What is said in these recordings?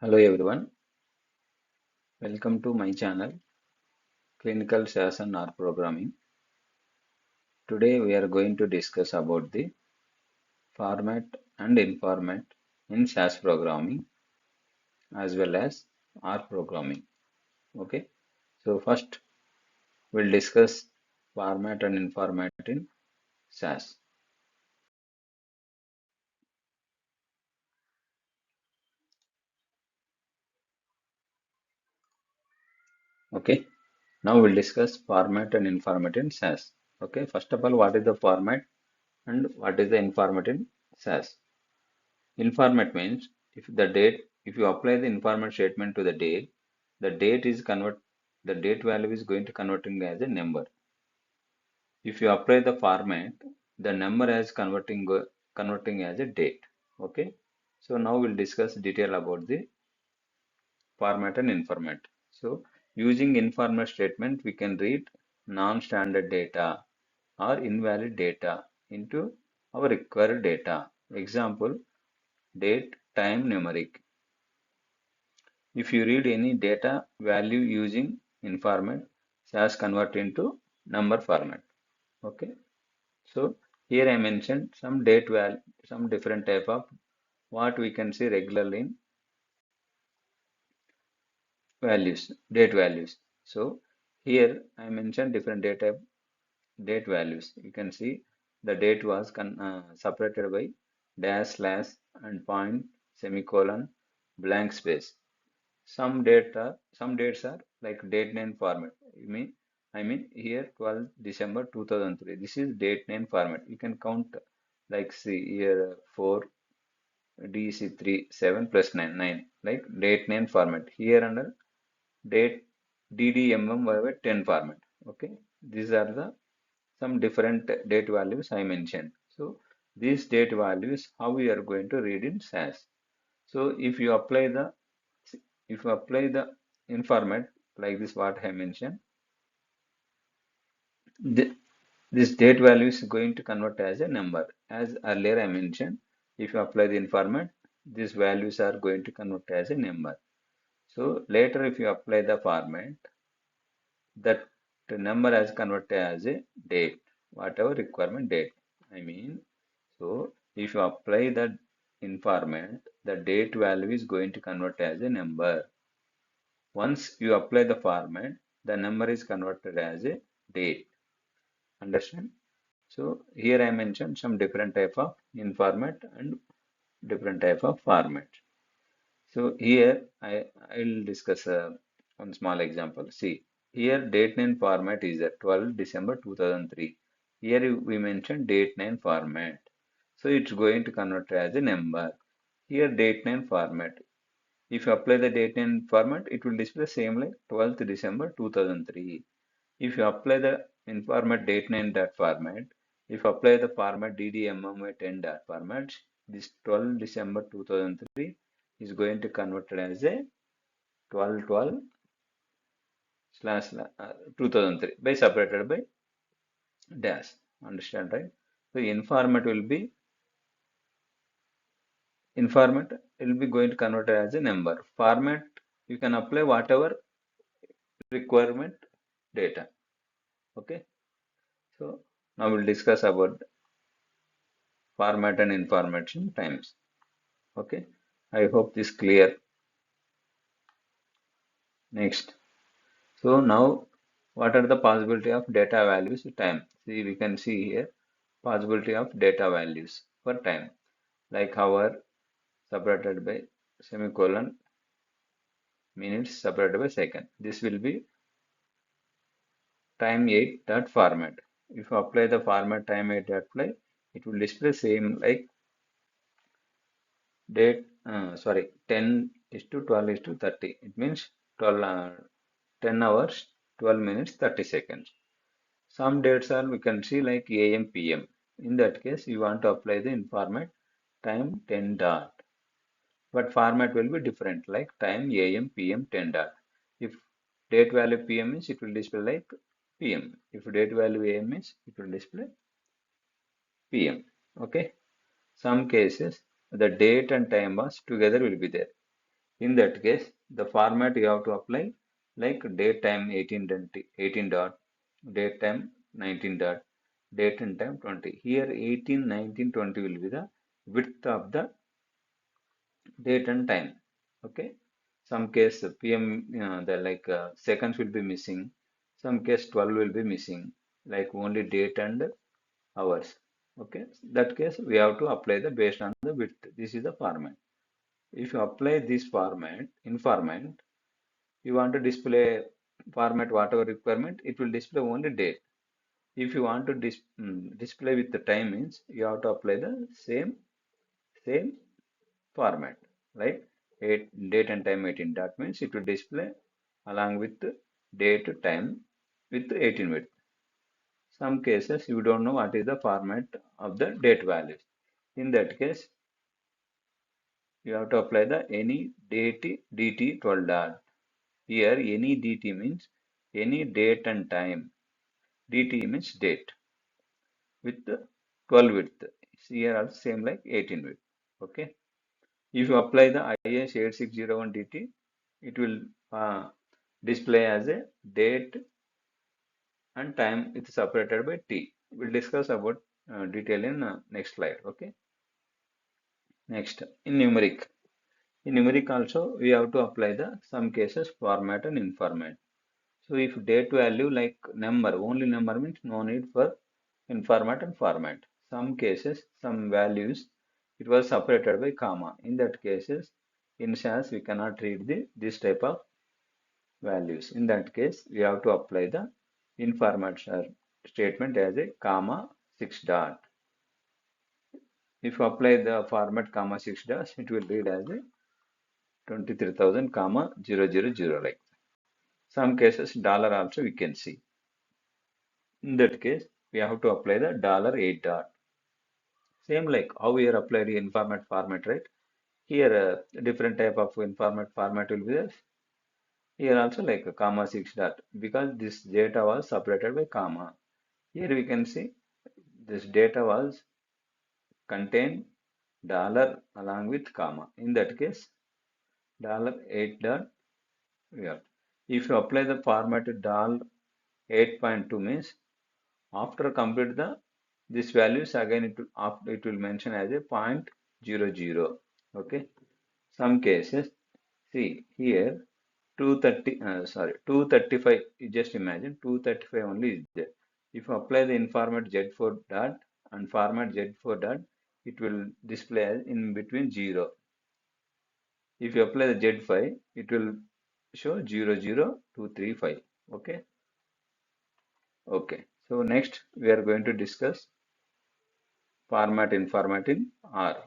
Hello everyone, welcome to my channel Clinical SAS and R-programming. Today we are going to discuss about the format and informat in SAS programming as well as R programming. Okay, so first we'll discuss format and informat in SAS. Okay, now we'll discuss format and informat in SAS. Okay, first of all, what is the format and what is the informat in SAS? Informat means if you apply the informat statement to the date, the date value is going to converting as a number. If you apply the format, the number as converting as a date. Okay. So now we'll discuss detail about the format and informat. So using informat statement, we can read non-standard data or invalid data into our required data. Example, date, time, numeric. If you read any data value using in format, SAS convert into number format. Okay. So here I mentioned some some different type of what we can see regularly in date values. So here I mentioned different date values. You can see the date was separated by dash, slash, and point, semicolon, blank space. Some dates are like date name format. I mean here 12 December 2003. This is date name format. You can count like see here 4 DC3 7 plus 9 9 like date name format. Here under date DDMM whatever 10 format. Okay, these are the some different date values I mentioned. So these date values how we are going to read in SAS. So if you apply the informat like this what I mentioned, th this date value is going to convert as a number. As earlier I mentioned, if you apply the informat, these values are going to convert as a number. So later if you apply the format, that the number has converted as a date, whatever requirement date. I mean, so if you apply the informat, the date value is going to convert as a number. Once you apply the format, the number is converted as a date. Understand? So here I mentioned some different type of informat and different type of format. So here I'll discuss one small example. See, here date name format is at 12 December 2003. Here we mentioned date name format. So it's going to convert as a number. Here date name format. If you apply the date name format, it will display same like 12th December 2003. If you apply the informat date name dot format, if you apply the format ddmma10 dot format, this 12 December 2003 is going to convert it as a 1212 slash 2003 by separated by dash. Understand, right? So informat will be going to convert it as a number. Format you can apply whatever requirement data. Okay. So now we'll discuss about format and information times. Okay. I hope this clear. Next. So now what are the possibility of data values time? See, we can see here possibility of data values for time like hour separated by semicolon, minutes separated by second. This will be time 8 dot format. If you apply the format time 8 dot apply, it will display same like date, 10 is to 12 is to 30. It means 12, 10 hours, 12 minutes, 30 seconds. Some dates are we can see like AM, PM. In that case, you want to apply the informat time 10 dot. But format will be different like time AM, PM 10 dot. If date value PM means it will display like PM. If date value AM means it will display PM. Okay. Some cases the date and time bars together will be there. In that case, the format you have to apply like date time 18 dot, date time 19 dot, date and time 20. Here 18, 19, 20 will be the width of the date and time. Okay. Some case PM, the like seconds will be missing. Some case 12 will be missing, like only date and hours. Okay. That case we have to apply the based on the width. This is the format. If you apply this format in format, you want to display format whatever requirement, it will display only date. If you want to display with the time means you have to apply the same format, right? Date and time 18. That means it will display along with the date time with 18 width. Some cases you don't know what is the format of the date values. In that case, you have to apply the any date dt 12 dot. Here any dt means any date and time. Dt means date with the 12 width. Here also same like 18 width. Okay. If you apply the IS 8601 DT, it will display as a date and time. It's separated by T. We'll discuss about detail in next slide. Okay. Next, in numeric. In numeric also, we have to apply the some cases format and informat. So if date value like number, only number means no need for informat and format. Some cases, some values, it was separated by comma. In that cases, in SAS, we cannot read this type of values. In that case, we have to apply the informat statement as a comma 6 dot. If you apply the format comma 6 dot, it will read as a 23,000 comma 000 like. Some cases dollar also we can see. In that case, we have to apply the dollar 8 dot. Same like how we are applied in format, right? Here, different type of format will be there. Here also like a comma 6 dot because this data was separated by comma. Here we can see this data was contained dollar along with comma. In that case, dollar 8 dot. Yeah. If you apply the format dollar 8.2 means after complete the this values again it will mention as a 0.00. Okay. Some cases, see here 230 235, just imagine 235 only is there. If you apply the informat Z4 dot and format Z4 dot, it will display as in between 0. If you apply the Z5, it will show 00235. Okay. Okay. So next we are going to discuss format in R.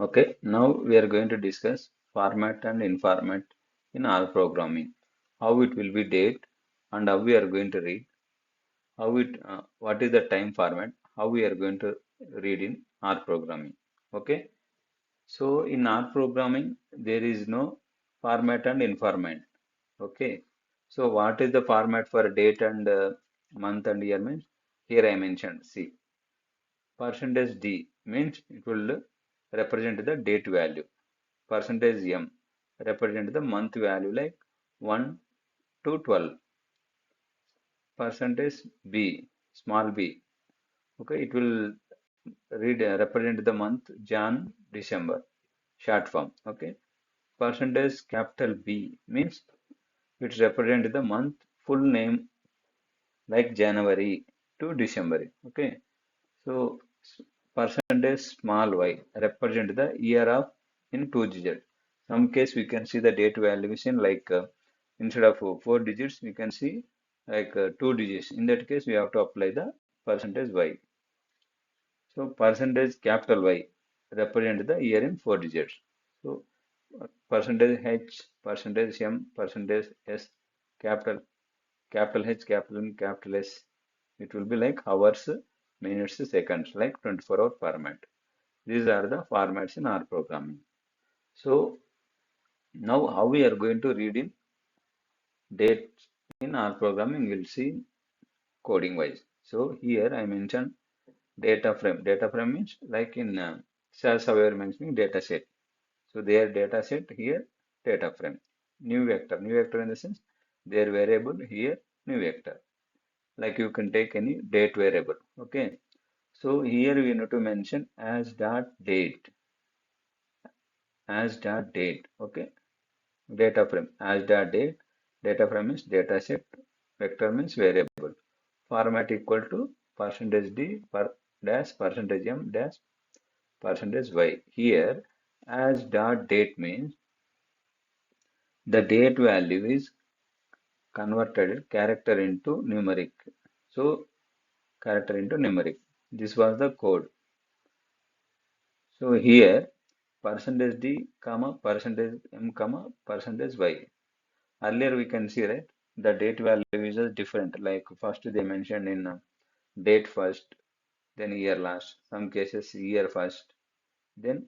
Okay, now we are going to discuss format and informat in R programming. How it will be date and how we are going to read. What is the time format? How we are going to read in R programming. Okay, so in R programming there is no format and informat. Okay, so what is the format for date and month and year means? Here I mentioned. See, percentage D means it will represent the date value. Percentage M represent the month value like 1 to 12. Percentage B, small b, okay, it will represent the month Jan, December, short form. Okay, percentage capital B means it represent the month full name like January to December. Okay, so percentage small y represent the year of in 2 digits. Some case we can see the date valuation like instead of 4 digits we can see like 2 digits. In that case we have to apply the percentage y. So percentage capital Y represent the year in 4 digits. So percentage H, percentage M, percentage S, capital H, capital M, capital S. It will be like hours, minutes, seconds, like 24-hour format. These are the formats in R programming. So now how we are going to read in date in R programming, we'll see coding wise. So here I mentioned data frame. Data frame means like in SAS we are mentioning data set. So their data set here, data frame. New vector. New vector in the sense their variable here, new vector. Like you can take any date variable. Okay. So here we need to mention as dot date. As dot date. Okay. Data frame. As dot date. Data frame means data set. Vector means variable. Format equal to percentage %d per dash percentage %m dash percentage %y. Here as dot date means the date value is converted character into numeric. So character into numeric. This was the code. So here percentage %d comma percentage %m comma percentage %y. Earlier we can see, right, the date value is different. Like first they mentioned in date first, then year last. Some cases year first, then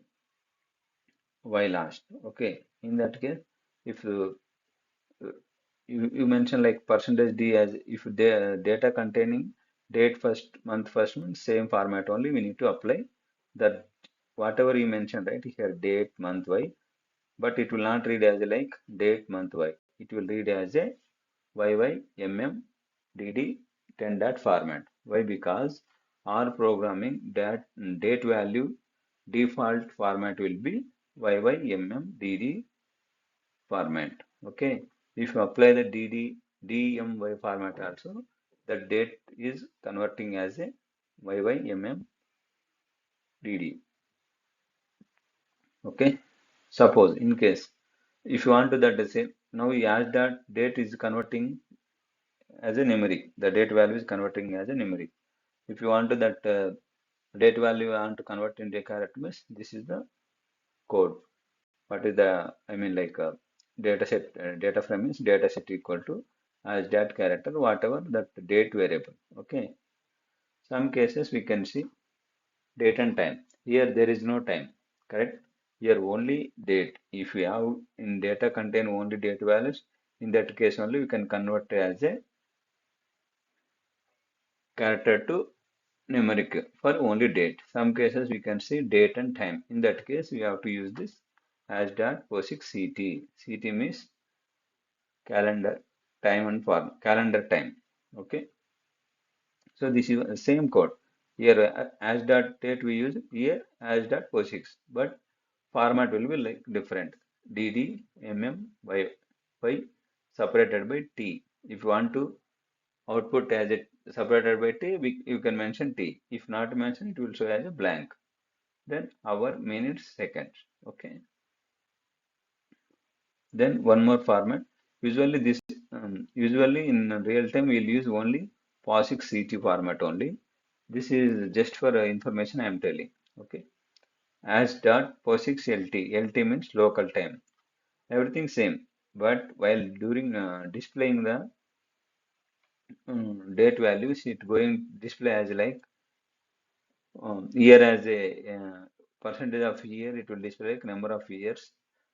y last. Okay. In that case, if you mention like percentage %d as if the data containing date first, month first means same format only we need to apply that whatever you mentioned right here date, month, y, but it will not read as a like date, month, y. It will read as a YY $10 dot format. Why? Because R programming that date value default format will be YYMMDD format. Okay. If you apply the DMY format also, the date is converting as a YYMMDD. Okay. Suppose in case if you want to that the same, now we ask that date is converting as a numeric. The date value is converting as a numeric. If you want to that date value you want to convert into a character means this is the code. What is the I mean like data set data frame is data set equal to as that character whatever that date variable. Okay. Some cases we can see date and time. Here there is no time. Correct. Here only date. If we have in data contain only date values, in that case only we can convert as a character to numeric for only date. Some cases we can see date and time. In that case, we have to use this as dot POSIX CT. CT means calendar time and form calendar time. Okay. So this is the same code. Here as dot date we use here as dot POSIX, but format will be like different. DD, MM, Y separated by T. If you want to output as it separated by T, you can mention T. If not mentioned, it will show as a blank. Then hour, minutes, seconds. Okay. Then one more format. Usually this, usually in real time, we'll use only POSIX CT format only. This is just for information I am telling. Okay. As dot POSIX LT. LT means local time. Everything same. But while during displaying the date values, it going display as like year as a percentage of year, it will display like number of years.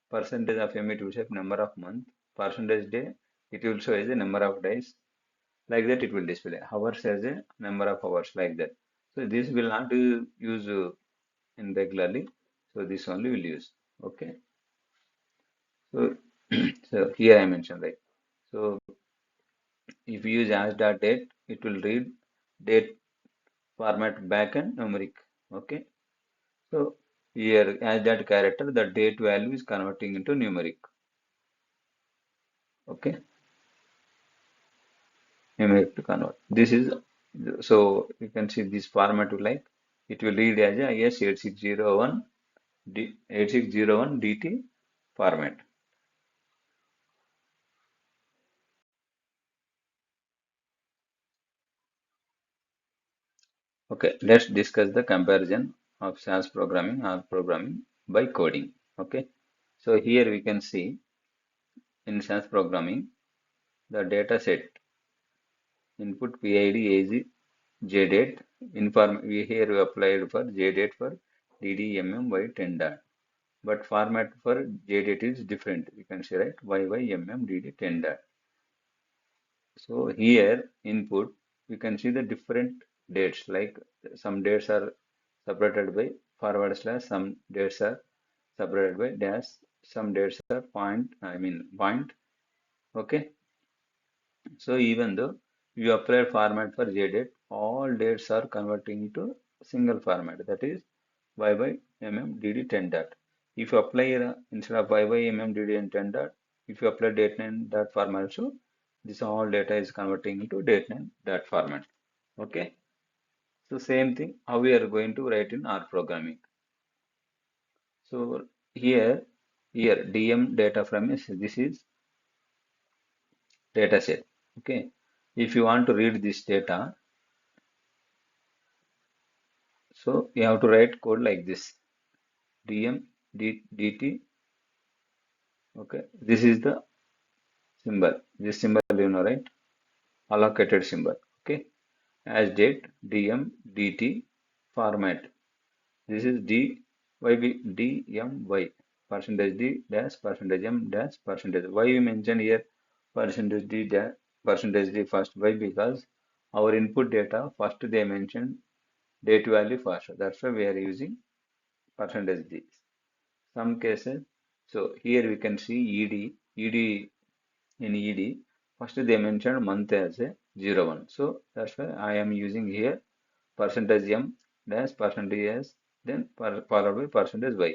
Percentage of M, it will show number of month. Percentage day, it will show as a number of days. Like that, it will display. Hours as a number of hours, like that. So this will not use in regularly. So this only will use. Okay. So so here I mentioned like so if you use as dot date, it will read date format back and numeric. Okay. So here as that character, the date value is converting into numeric. Okay, numeric to convert. This is so you can see this format will like it will read as a IS8601 8601 DT format. Okay, let's discuss the comparison of SAS programming or programming by coding. Okay, so here we can see in SAS programming the data set input PID AG JDate inform we here we applied for JDate for DDMM by 10 dot. But format for JDate is different. You can see right YYMM DD 10 dot. So here input we can see the different dates, like some dates are separated by forward slash, some dates are separated by dash, some dates are point. Okay. So even though you apply format for JDate, all dates are converting to single format, that is y by dd 10 dot. If you apply instead of y by dd and 10 dot, if you apply date name dot format, so this all data is converting into date name dot format. Okay. So same thing how we are going to write in R programming. So here DM data from is this is data set. Okay. If you want to read this data, so you have to write code like this. DM dt. Okay. This is the symbol. This symbol right? Allocated symbol. Okay. As date DM dt format. This is DMY percentage D dash percentage M dash percentage. Why we mention here percentage D dash percentage D first? Why? Because our input data first they mentioned date value first. That's why we are using percentage D. Some cases, so here we can see ED in ED. First they mentioned month as a 01. So that's why I am using here percentage M dash percentage S then followed by percentage Y.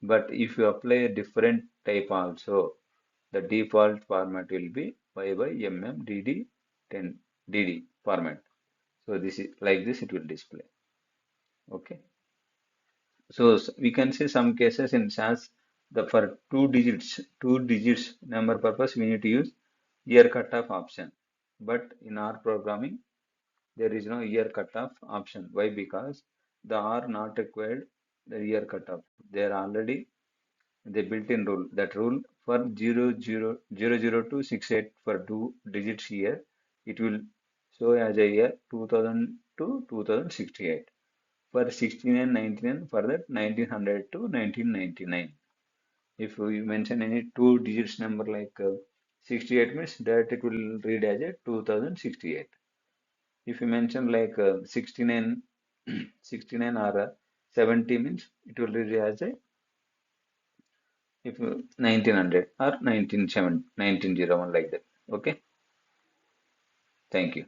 But if you apply a different type also, the default format will be Y by MM DD 10 DD format. So this is like this it will display. Okay. So we can see some cases in SAS the for two digits number purpose we need to use year cutoff option. But in R programming there is no year cutoff option. Why? Because the R not required the year cutoff. They are already the built-in rule. That rule for 0000 to 68 for two digits here, it will show as a year 2000 to 2068. For 69, 99 for that 1900 to 1999. If we mention any two digits number like 68 means that it will read as a 2068. If you mention like 69, 69 or 70 means it will read as a if 1900 or 1901 like that. Okay. Thank you.